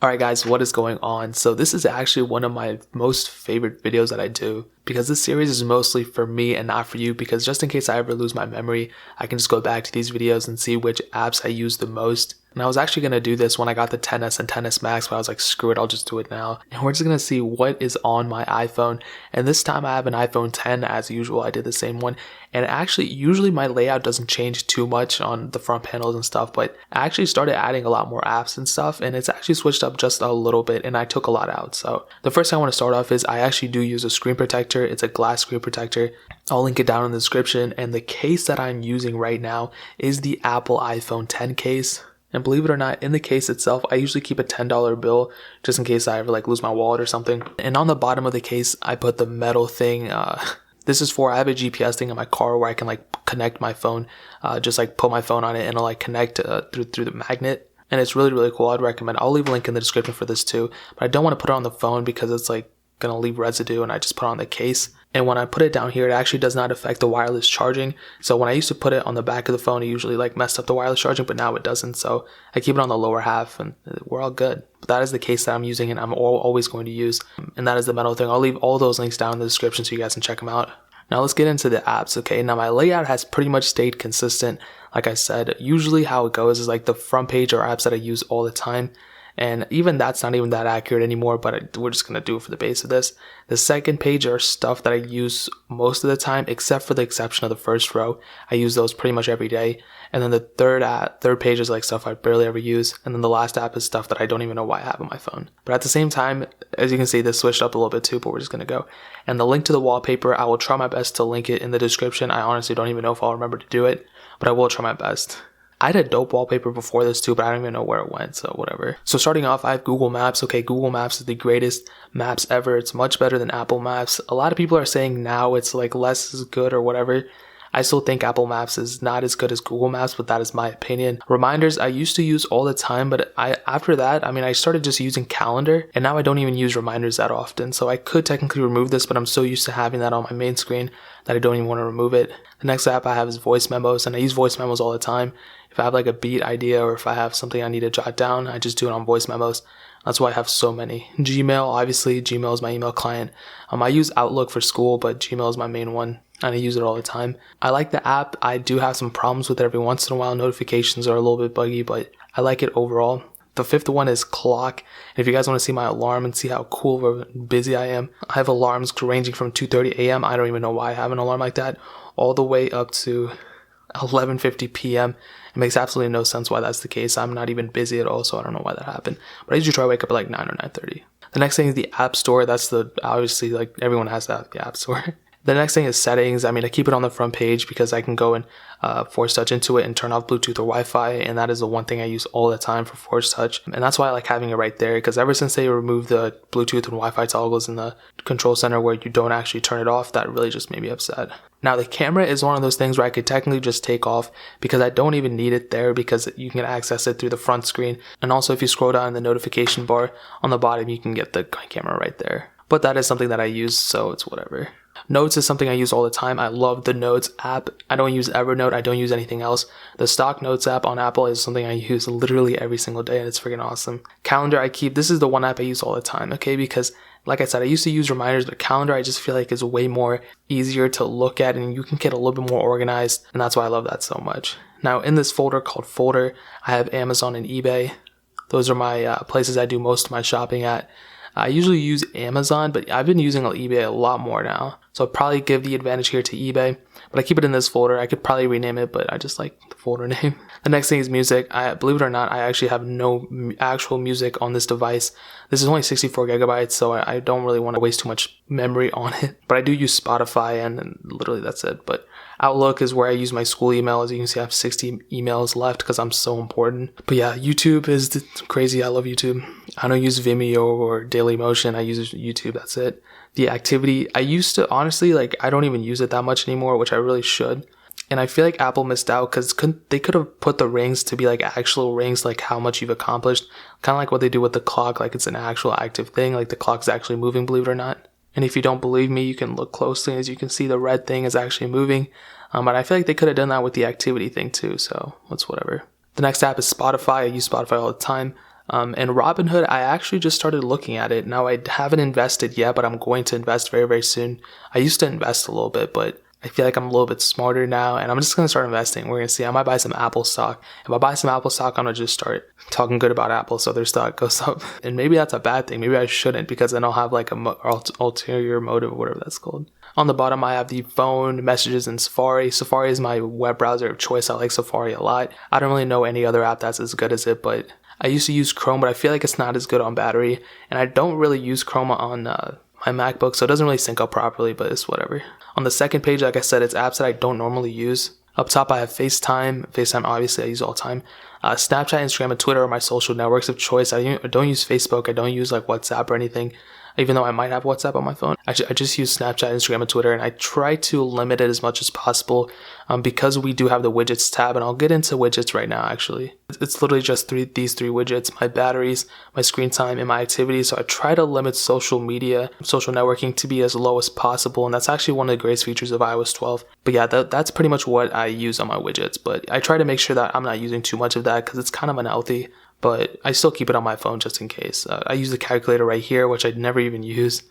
Alright guys, what is going on? So this is actually one of my most favorite videos that I do because this series is mostly for me and not for you, because just in case I ever lose my memory, I can just go back to these videos and see which apps I use the most. And I was actually going to do this when I got the XS and XS Max, but I was like, screw it, I'll just do it now. And we're just going to see what is on my iPhone. And this time I have an iPhone 10 as usual. I did the same one. And actually, usually my layout doesn't change too much on the front panels and stuff, but I actually started adding a lot more apps and stuff, and it's actually switched up just a little bit, and I took a lot out. So the first thing I want to start off is I actually do use a screen protector. It's a glass screen protector. I'll link it down in the description. And the case that I'm using right now is the Apple iPhone 10 case. And believe it or not, in the case itself, I usually keep a $10 bill just in case I ever lose my wallet or something. And on the bottom of the case, I put the metal thing. This is for, I have a GPS thing in my car where I can connect my phone, just put my phone on it and it'll connect through the magnet. And it's really, really cool. I'd recommend. I'll leave a link in the description for this too. But I don't want to put it on the phone because it's gonna leave residue, and I just put it on the case. And when I put it down here, it actually does not affect the wireless charging. So when I used to put it on the back of the phone, it usually messed up the wireless charging, but now it doesn't. So I keep it on the lower half and we're all good. But that is the case that I'm using and I'm always going to use. And that is the metal thing. I'll leave all those links down in the description so you guys can check them out. Now let's get into the apps. Okay, now my layout has pretty much stayed consistent. Like I said, usually how it goes is the front page are apps that I use all the time. And even that's not even that accurate anymore, but we're just going to do it for the base of this. The second page are stuff that I use most of the time, except for the exception of the first row. I use those pretty much every day. And then the third page is stuff I barely ever use. And then the last app is stuff that I don't even know why I have on my phone. But at the same time, as you can see, this switched up a little bit too, but we're just going to go. And the link to the wallpaper, I will try my best to link it in the description. I honestly don't even know if I'll remember to do it, but I will try my best. I had a dope wallpaper before this too, but I don't even know where it went, so whatever. So starting off, I have Google Maps. Okay, Google Maps is the greatest maps ever. It's much better than Apple Maps. A lot of people are saying now it's less as good or whatever. I still think Apple Maps is not as good as Google Maps, but that is my opinion. Reminders I used to use all the time, but after that, I started just using Calendar, and now I don't even use reminders that often. So I could technically remove this, but I'm so used to having that on my main screen that I don't even want to remove it. The next app I have is Voice Memos, and I use Voice Memos all the time. If I have a beat idea or if I have something I need to jot down, I just do it on Voice Memos. That's why I have so many. Gmail, obviously, Gmail is my email client. I use Outlook for school, but Gmail is my main one, and I use it all the time. I like the app. I do have some problems with it every once in a while. Notifications are a little bit buggy, but I like it overall. The fifth one is Clock. And if you guys want to see my alarm and see how cool or busy I am, I have alarms ranging from 2:30 a.m. I don't even know why I have an alarm like that, all the way up to 11:50 p.m. It makes absolutely no sense why that's the case. I'm not even busy at all, so I don't know why that happened. But I usually try to wake up at 9 or 9:30. The next thing is the App Store. That's obviously everyone has that, the App Store. The next thing is settings. I keep it on the front page because I can go and force touch into it and turn off Bluetooth or Wi-Fi, and that is the one thing I use all the time for force touch. And that's why I like having it right there, because ever since they removed the Bluetooth and Wi-Fi toggles in the control center where you don't actually turn it off, that really just made me upset. Now the camera is one of those things where I could technically just take off because I don't even need it there, because you can access it through the front screen. And also if you scroll down in the notification bar on the bottom, you can get the camera right there. But that is something that I use, so it's whatever. Notes is something I use all the time. I love the Notes app. I don't use Evernote. I don't use anything else. The stock Notes app on Apple is something I use literally every single day, and it's freaking awesome. Calendar this is the one app I use all the time, okay? Because like I said, I used to use reminders, but Calendar I just feel is way more easier to look at, and you can get a little bit more organized, and that's why I love that so much. Now in this folder called Folder, I have Amazon and eBay. Those are my places I do most of my shopping at. I usually use Amazon, but I've been using eBay a lot more now. So I'll probably give the advantage here to eBay, but I keep it in this folder. I could probably rename it, but I just like the folder name. The next thing is music. Believe it or not, I actually have no actual music on this device. This is only 64 gigabytes, so I don't really want to waste too much memory on it. But I do use Spotify, and literally that's it. But Outlook is where I use my school email. As you can see, I have 60 emails left because I'm so important. But yeah, YouTube is crazy. I love YouTube. I don't use Vimeo or Dailymotion. I use YouTube. That's it. The activity, I used to, honestly, I don't even use it that much anymore, which I really should. And I feel like Apple missed out because they could have put the rings to be actual rings, how much you've accomplished. Kind of like what they do with the clock, it's an actual active thing, the clock's actually moving, believe it or not. And if you don't believe me, you can look closely. As you can see, the red thing is actually moving. But I feel like they could have done that with the activity thing too, so it's whatever. The next app is Spotify. I use Spotify all the time. And Robinhood, I actually just started looking at it. Now I haven't invested yet, but I'm going to invest very, very soon. I used to invest a little bit, but I feel like I'm a little bit smarter now, and I'm just going to start investing. We're going to see. I might buy some Apple stock. If I buy some Apple stock, I'm going to just start talking good about Apple so their stock goes up. And maybe that's a bad thing. Maybe I shouldn't, because then I'll have like a ulterior motive or whatever that's called. On the bottom, I have the phone, messages, and Safari. Safari is my web browser of choice. I like Safari a lot. I don't really know any other app that's as good as it, but I used to use Chrome, but I feel like it's not as good on battery. And I don't really use Chrome on my MacBook, so it doesn't really sync up properly, but it's whatever. On the second page, like I said, it's apps that I don't normally use. Up top, I have FaceTime. FaceTime, obviously, I use all the time. Snapchat, Instagram, and Twitter are my social networks of choice. I don't use Facebook. I don't use like WhatsApp or anything, even though I might have WhatsApp on my phone. I just use Snapchat, Instagram, and Twitter, and I try to limit it as much as possible because we do have the widgets tab, and I'll get into widgets right now, actually. It's literally just these three widgets: my batteries, my screen time, and my activities. So I try to limit social media, social networking to be as low as possible, and that's actually one of the greatest features of iOS 12. But yeah, that's pretty much what I use on my widgets, but I try to make sure that I'm not using too much of that because it's kind of unhealthy. But I still keep it on my phone just in case. I use the calculator right here, which I'd never even use.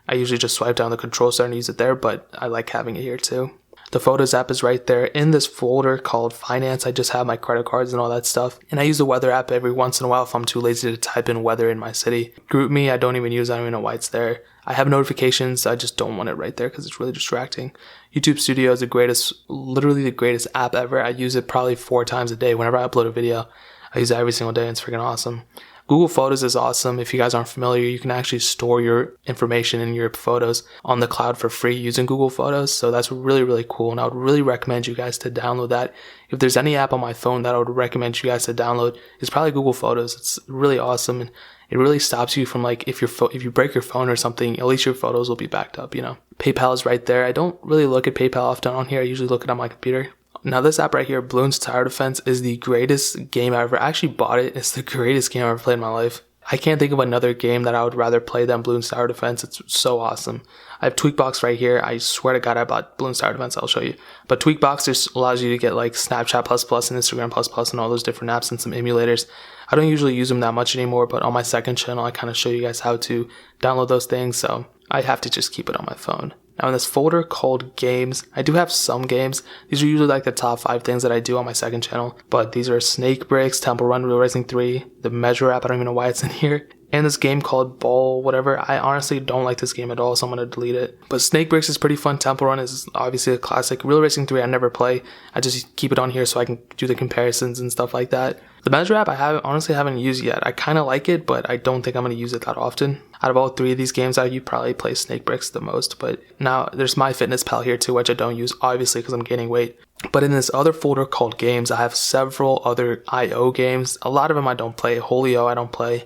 I usually just swipe down the control center and use it there, but I like having it here too. The Photos app is right there. In this folder called Finance, I just have my credit cards and all that stuff. And I use the Weather app every once in a while if I'm too lazy to type in weather in my city. GroupMe, I don't even use. I don't even know why it's there. I have notifications. I just don't want it right there because it's really distracting. YouTube Studio is literally the greatest app ever. I use it probably 4 times a day. Whenever I upload a video, I use it every single day, and it's freaking awesome. Google Photos is awesome. If you guys aren't familiar, you can actually store your information in your photos on the cloud for free using Google Photos. So that's really, really cool. And I would really recommend you guys to download that. If there's any app on my phone that I would recommend you guys to download, it's probably Google Photos. It's really awesome. And it really stops you from, like, if you break your phone or something, at least your photos will be backed up, PayPal is right there. I don't really look at PayPal often on here. I usually look it on my computer. Now this app right here, Bloons Tower Defense, is the greatest game I ever. I actually bought it. It's the greatest game I've ever played in my life. I can't think of another game that I would rather play than Bloons Tower Defense. It's so awesome. I have Tweakbox right here. I swear to God I bought Bloons Tower Defense. I'll show you. But Tweakbox just allows you to get like Snapchat++ and Instagram++ and all those different apps and some emulators. I don't usually use them that much anymore, but on my second channel I kind of show you guys how to download those things, so I have to just keep it on my phone. Now in this folder called Games, I do have some games. These are usually like the top 5 things that I do on my second channel. But these are Snake Bricks, Temple Run, Real Racing 3, the Measure app, I don't even know why it's in here. And this game called Ball whatever. I honestly don't like this game at all, so I'm going to delete it. But Snake Bricks is pretty fun. Temple Run is obviously a classic. Real Racing 3 I never play. I just keep it on here so I can do the comparisons and stuff like that. The Measure app I honestly haven't used yet. I kind of like it, but I don't think I'm going to use it that often. Out of all 3 of these games, you probably play Snake Bricks the most. But now there's MyFitnessPal here too, which I don't use obviously because I'm gaining weight. But in this other folder called Games, I have several other IO games. A lot of them I don't play. Holio I don't play.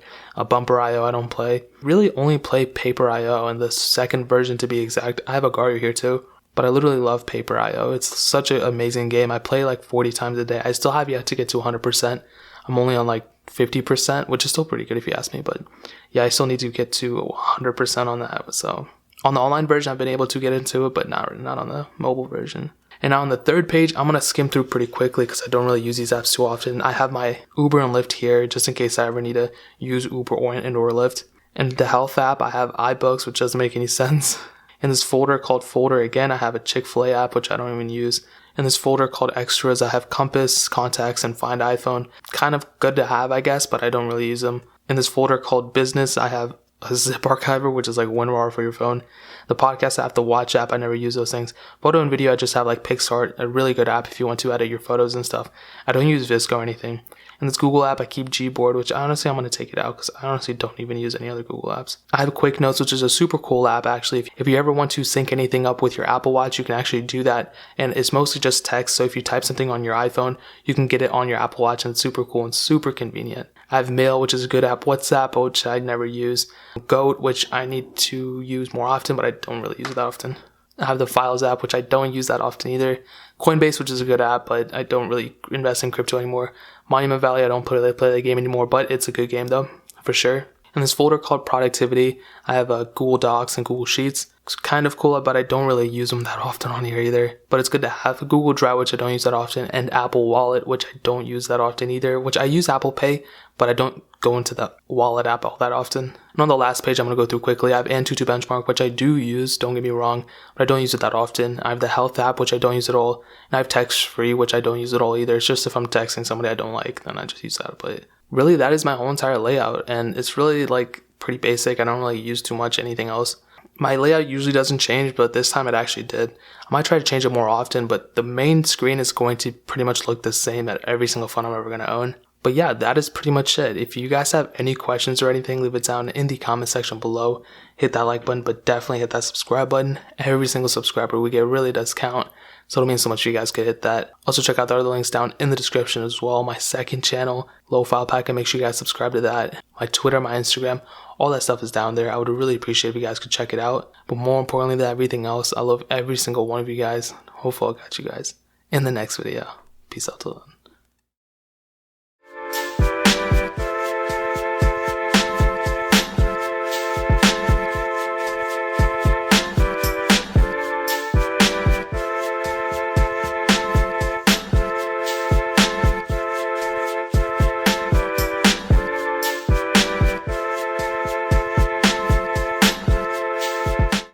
Bumper IO I don't play. Really only play Paper IO, and the second version to be exact. I have Agario here too. But I literally love Paper IO. It's such an amazing game. I play like 40 times a day. I still have yet to get to 100%. I'm only on like 50%, which is still pretty good if you ask me. But yeah, I still need to get to 100% on that. So on the online version, I've been able to get into it, but not on the mobile version. And now on the third page, I'm going to skim through pretty quickly because I don't really use these apps too often. I have my Uber and Lyft here just in case I ever need to use Uber or Lyft. And the Health app, I have iBooks, which doesn't make any sense. In this folder called Folder, again, I have a Chick-fil-A app, which I don't even use. In this folder called Extras, I have Compass, Contacts, and Find iPhone. Kind of good to have, I guess, but I don't really use them. In this folder called Business, I have a Zip Archiver, which is like WinRAR for your phone. The podcast app, the Watch app, I never use those things. Photo and video, I just have like PixArt, a really good app if you want to edit your photos and stuff. I don't use VSCO or anything. In this Google app, I keep Gboard, which honestly I'm going to take it out because I honestly don't even use any other Google apps. I have Quick Notes, which is a super cool app actually. If you ever want to sync anything up with your Apple Watch, you can actually do that. And it's mostly just text, so if you type something on your iPhone, you can get it on your Apple Watch, and it's super cool and super convenient. I have Mail, which is a good app. WhatsApp, which I never use. Goat, which I need to use more often, but I don't really use it that often. I have the Files app, which I don't use that often either. Coinbase, which is a good app, but I don't really invest in crypto anymore. Monument Valley, I don't play the game anymore, but it's a good game though, for sure. In this folder called Productivity, I have Google Docs and Google Sheets. It's kind of cool, but I don't really use them that often on here either. But it's good to have. Google Drive, which I don't use that often, and Apple Wallet, which I don't use that often either. Which I use Apple Pay, but I don't go into the wallet app all that often. And on the last page, I'm going to go through quickly. I have Antutu Benchmark, which I do use, don't get me wrong, but I don't use it that often. I have the Health app, which I don't use at all. And I have Text Free, which I don't use at all either. It's just if I'm texting somebody I don't like, then I just use that. But really, that is my whole entire layout. And it's really like pretty basic. I don't really use too much anything else. My layout usually doesn't change, but this time it actually did. I might try to change it more often, but the main screen is going to pretty much look the same at every single phone I'm ever going to own. But yeah, that is pretty much it. If you guys have any questions or anything, leave it down in the comment section below. Hit that like button, but definitely hit that subscribe button. Every single subscriber we get really does count. So it'll mean so much if you guys could hit that. Also check out the other links down in the description as well. My second channel, Alpaca, make sure you guys subscribe to that. My Twitter, my Instagram, all that stuff is down there. I would really appreciate if you guys could check it out. But more importantly than everything else, I love every single one of you guys. Hopefully I'll catch you guys in the next video. Peace out till then.